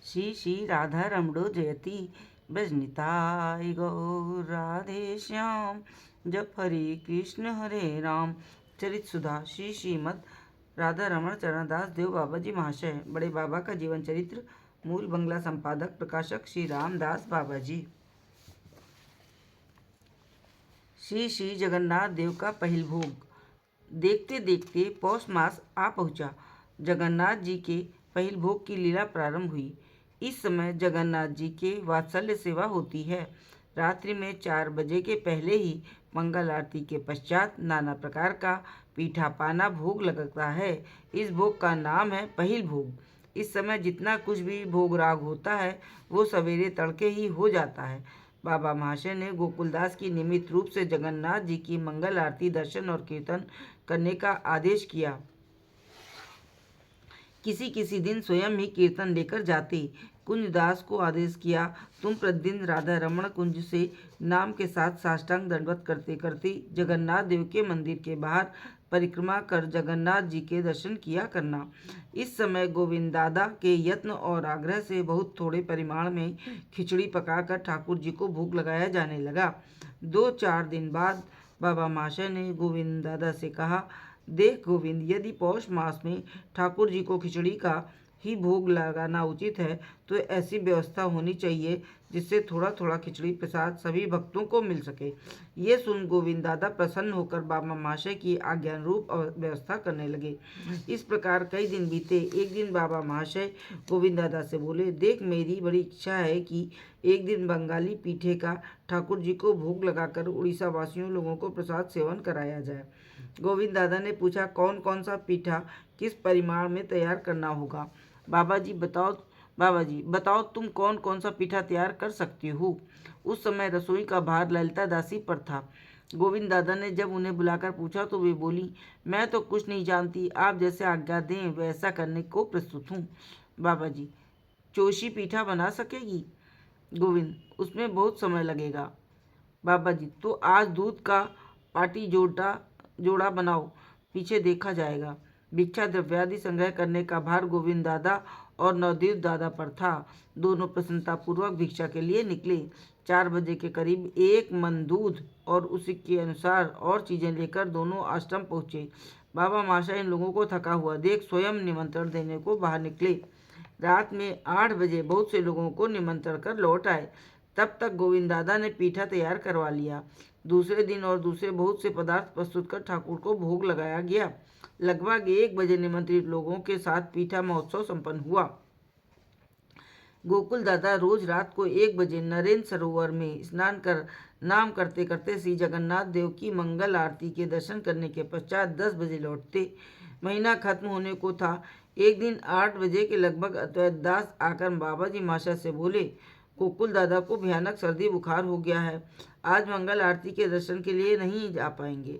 श्री श्री राधा रमणो जयति बजनिताय गौर राधे श्याम। जप हरे कृष्ण हरे राम। चरित सुधा श्री श्रीमद राधा रमण चरणदास देव बाबा जी महाशय। बड़े बाबा का जीवन चरित्र। मूल बंगला संपादक प्रकाशक श्री रामदास बाबा जी। श्री श्री जगन्नाथ देव का पहिल भोग। देखते देखते पौष मास आ पहुंचा। जगन्नाथ जी के पहिल भोग की लीला प्रारंभ हुई। इस समय जगन्नाथ जी के वात्सल्य सेवा होती है। रात्रि में 4 बजे के पहले ही मंगल आरती के पश्चात नाना प्रकार का पीठा पाना भोग लगता है। इस भोग का नाम है पहिल भोग। इस समय जितना कुछ भी भोग राग होता है वो सवेरे तड़के ही हो जाता है। बाबा महाशय ने गोकुलदास की नियमित रूप से जगन्नाथ जी की मंगल आरती दर्शन और कीर्तन करने का आदेश किया। किसी किसी दिन स्वयं ही कीर्तन लेकर जाते। कुंजदास को आदेश किया, तुम प्रतिदिन राधा रमण कुंज से नाम के साथ साष्टांग दंडवत करते करते जगन्नाथ देव के मंदिर के बाहर परिक्रमा कर जगन्नाथ जी के दर्शन किया करना। इस समय गोविंद दादा के यत्न और आग्रह से बहुत थोड़े परिमाण में खिचड़ी पकाकर ठाकुर जी को भोग लगाया जाने लगा। 2-4 दिन बाद बाबा महाशय ने गोविंद दादा से कहा, देख गोविंद, यदि पौष मास में ठाकुर जी को खिचड़ी का ही भोग लगाना उचित है तो ऐसी व्यवस्था होनी चाहिए जिससे थोड़ा थोड़ा खिचड़ी प्रसाद सभी भक्तों को मिल सके। ये सुन गोविंद दादा प्रसन्न होकर बाबा महाशय की आज्ञानुरूप व्यवस्था करने लगे। इस प्रकार कई दिन बीते। एक दिन बाबा महाशय गोविंद दादा से बोले, देख मेरी बड़ी इच्छा है कि एक दिन बंगाली पीठे का ठाकुर जी को भोग लगाकर उड़ीसा वासियों लोगों को प्रसाद सेवन कराया जाए। गोविंद दादा ने पूछा, कौन कौन सा पीठा किस परिमाण में तैयार करना होगा? बाबा जी बताओ तुम कौन कौन सा पीठा तैयार कर सकती हो। उस समय रसोई का भार ललिता दासी पर था। गोविंद दादा ने जब उन्हें बुलाकर पूछा तो वे बोली, मैं तो कुछ नहीं जानती, आप जैसे आज्ञा दें वैसा करने को प्रस्तुत हूँ। बाबा जी, चोशी पीठा बना सकेगी? गोविंद, उसमें बहुत समय लगेगा। बाबा जी, तो आज दूध का पाटी जोड़ा बनाओ, पीछे देखा जाएगा। भिक्षा द्रव्यादि संग्रह करने का भार गोविंद दादा और नवदीप दादा पर था। दोनों प्रसन्नतापूर्वक भिक्षा के लिए निकले। 4 बजे के करीब 1 मन दूध और उसी के अनुसार और चीजें लेकर दोनों आश्रम पहुंचे। बाबा महाशय इन लोगों को थका हुआ देख स्वयं निमंत्रण देने को बाहर निकले। रात में 8 बजे बहुत से लोगों को निमंत्रण कर लौट आए। तब तक गोविंद दादा ने पीठा तैयार करवा लिया। दूसरे दिन और दूसरे बहुत से पदार्थ प्रस्तुत कर ठाकुर को भोग लगाया गया। लगभग 1 बजे निमंत्रित लोगों के साथ पीठा महोत्सव संपन्न हुआ। गोकुल दादा रोज रात को 1 बजे नरेंद्र सरोवर में स्नान कर नाम करते करते श्री जगन्नाथ देव की मंगल आरती के दर्शन करने के पश्चात 10 बजे लौटते। महीना खत्म होने को था। एक दिन 8 बजे के लगभग अद्वैत दास आकर बाबा जी महाशय से बोले, गोकुल दादा को भयानक सर्दी बुखार हो गया है, आज मंगल आरती के दर्शन के लिए नहीं जा पाएंगे।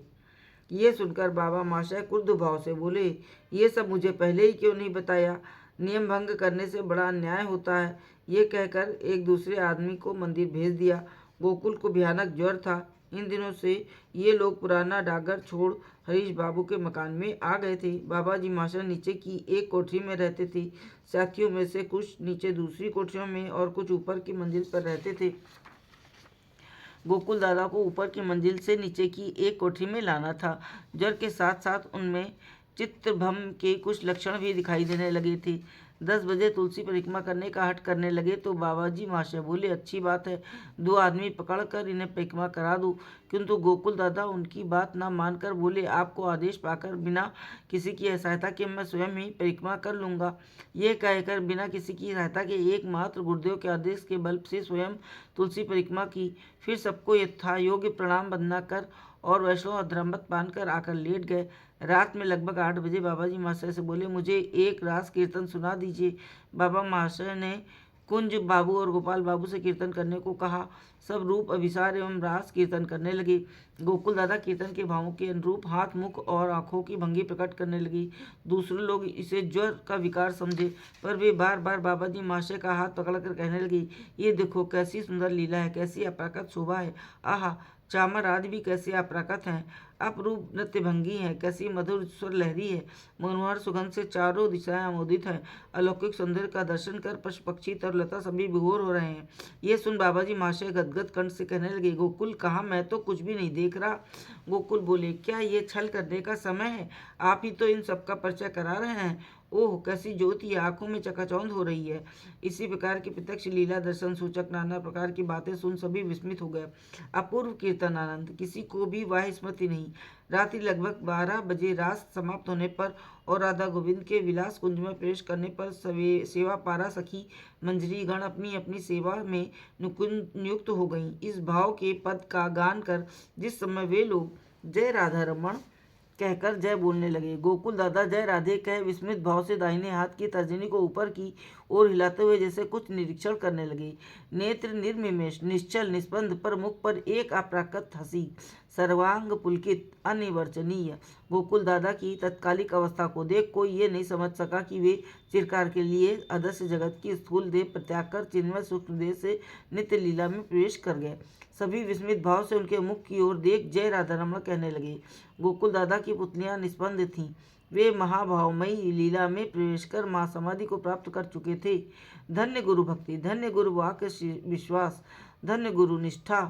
ये सुनकर बाबा महाशय क्रुद्ध भाव से बोले, ये सब मुझे पहले ही क्यों नहीं बताया? नियम भंग करने से बड़ा अन्याय होता है। ये कहकर एक दूसरे आदमी को मंदिर भेज दिया। गोकुल को भयानक ज्वर था। इन दिनों से ये लोग पुराना डागर छोड़ हरीश बाबू के मकान में आ गए थे। बाबा जी महाशय नीचे की एक कोठरी में रहते थे। साथियों में से कुछ नीचे दूसरी कोठरियों में और कुछ ऊपर की मंजिल पर रहते थे। गोकुल दादा को ऊपर की मंजिल से नीचे की एक कोठरी में लाना था। ज्वर के साथ साथ उनमें चित्तभ्रम के कुछ लक्षण भी दिखाई देने लगे थे। 10 बजे तुलसी परिक्रमा करने का हठ करने लगे तो बाबा जी महाशय बोले, अच्छी बात है, 2 आदमी पकड़कर इन्हें परिक्रमा करा दो। किंतु गोकुल दादा उनकी बात न मानकर बोले, आपको आदेश पाकर बिना किसी की सहायता के मैं स्वयं ही परिक्रमा कर लूँगा। ये कहकर बिना किसी की सहायता के एकमात्र गुरुदेव के आदेश के बल से स्वयं तुलसी परिक्रमा की। फिर सबको यथा योग्य प्रणाम वंदना कर और वैष्णव अधर्मत बांधकर आकर लेट गए। रात में लगभग 8 बजे बाबा जी महाशय से बोले, मुझे एक रास कीर्तन सुना दीजिए। बाबा महाशय ने कुंज बाबू और गोपाल बाबू से कीर्तन करने को कहा। सब रूप अभिसार एवं रास कीर्तन करने लगे। गोकुल दादा कीर्तन के भावों के अनुरूप हाथ, मुख और आंखों की भंगी प्रकट करने लगी। दूसरे लोग इसे ज्वर का विकार समझे, पर वे बार बार बाबा जी महाशय का हाथ पकड़कर कहने लगी, ये देखो कैसी सुंदर लीला है, कैसी अपाकत शोभा है, आहा चामर आज भी कैसे अप्राकृत हैं, अपरूप नृत्य भंगी है, कैसी मधुर स्वर लहरी है, मनोहर सुगंध से चारों दिशाएं आमोदित हैं। अलौकिक सौंदर्य का दर्शन कर पशु पक्षी तरुलता सभी विभोर हो रहे हैं। ये सुन बाबा जी महाशय गदगद कंठ से कहने लगे, गोकुल कहाँ, मैं तो कुछ भी नहीं देख रहा। गोकुल बोले, क्या ये छल करने का समय है? आप ही तो इन सबका परिचय करा रहे हैं। ओह, कैसी ज्योति आंखों में चकाचौंध हो रही है। इसी प्रकार की प्रत्यक्ष लीला दर्शन सूचक नाना प्रकार की बातें सुन सभी विस्मित हो गए। अपूर्व कीर्तन आनंद, किसी को भी वह स्मृति नहीं। रात्रि लगभग 12 बजे रात समाप्त होने पर और राधा गोविंद के विलास कुंज में प्रवेश करने पर सेवा पारा सखी मंजरी गण अपनी अपनी सेवा में नियुक्त हो गईं। इस भाव के पद का गान कर जिस समय वे लोग जय राधा रमण कहकर जय बोलने लगे, गोकुल दादा जय राधे कह विस्मित भाव से दाहिने हाथ की तर्जनी को ऊपर की ओर हिलाते हुए जैसे कुछ निरीक्षण करने लगे। नेत्र निर्निमेष, निश्चल, निस्पंद, पर मुख पर एक अप्राकृत हंसी, सर्वांग पुलकित, अनिवर्चनीय। गोकुल दादा की तत्कालिक अवस्था को देख कोई ये नहीं समझ सका कि वे चिरकाल के लिए अदृश्य जगत की स्थूल देह प्रत्याग कर चिन्मय सूक्ष्म देह से नित्य लीला में प्रवेश कर गए। सभी विस्मित भाव से उनके मुख की ओर देख जय राधा रमण कहने लगे। गोकुल दादा की पुतलियां निस्पंद थीं। वे महाभावमयी लीला में प्रवेश कर मां समाधि को प्राप्त कर चुके थे। धन्य गुरु भक्ति, धन्य गुरु वाक्य विश्वास, धन्य गुरु निष्ठा।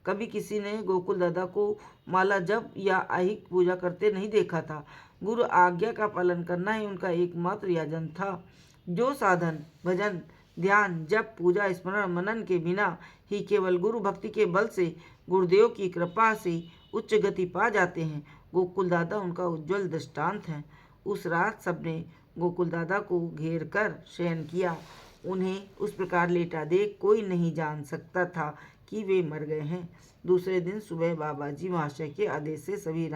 कभी किसी ने गोकुल दादा को माला जप या आहिक पूजा करते नहीं देखा था। गुरु आज्ञा का पालन करना ही उनका एकमात्र याजन था। जो साधन भजन ध्यान जप पूजा स्मरण मनन के बिना ही केवल गुरु भक्ति के बल से गुरुदेव की कृपा से उच्च गति पा जाते हैं, गोकुल दादा उनका उज्जवल दृष्टांत है। उस रात सबने गोकुल दादा को घेर कर शयन किया। उन्हें उस प्रकार लेटा देख कोई नहीं जान सकता था कि वे मर गए हैं। दूसरे दिन सुबह बाबा जी महाशय के आदेश से सभी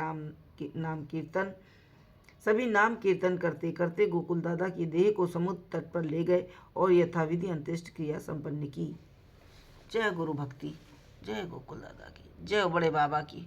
नाम कीर्तन करते करते गोकुल दादा की देह को समुद्र तट पर ले गए और यथाविधि अंत्येष्ट क्रिया संपन्न की। जय गुरु भक्ति, जय गोकुल दादा की, जय बड़े बाबा की।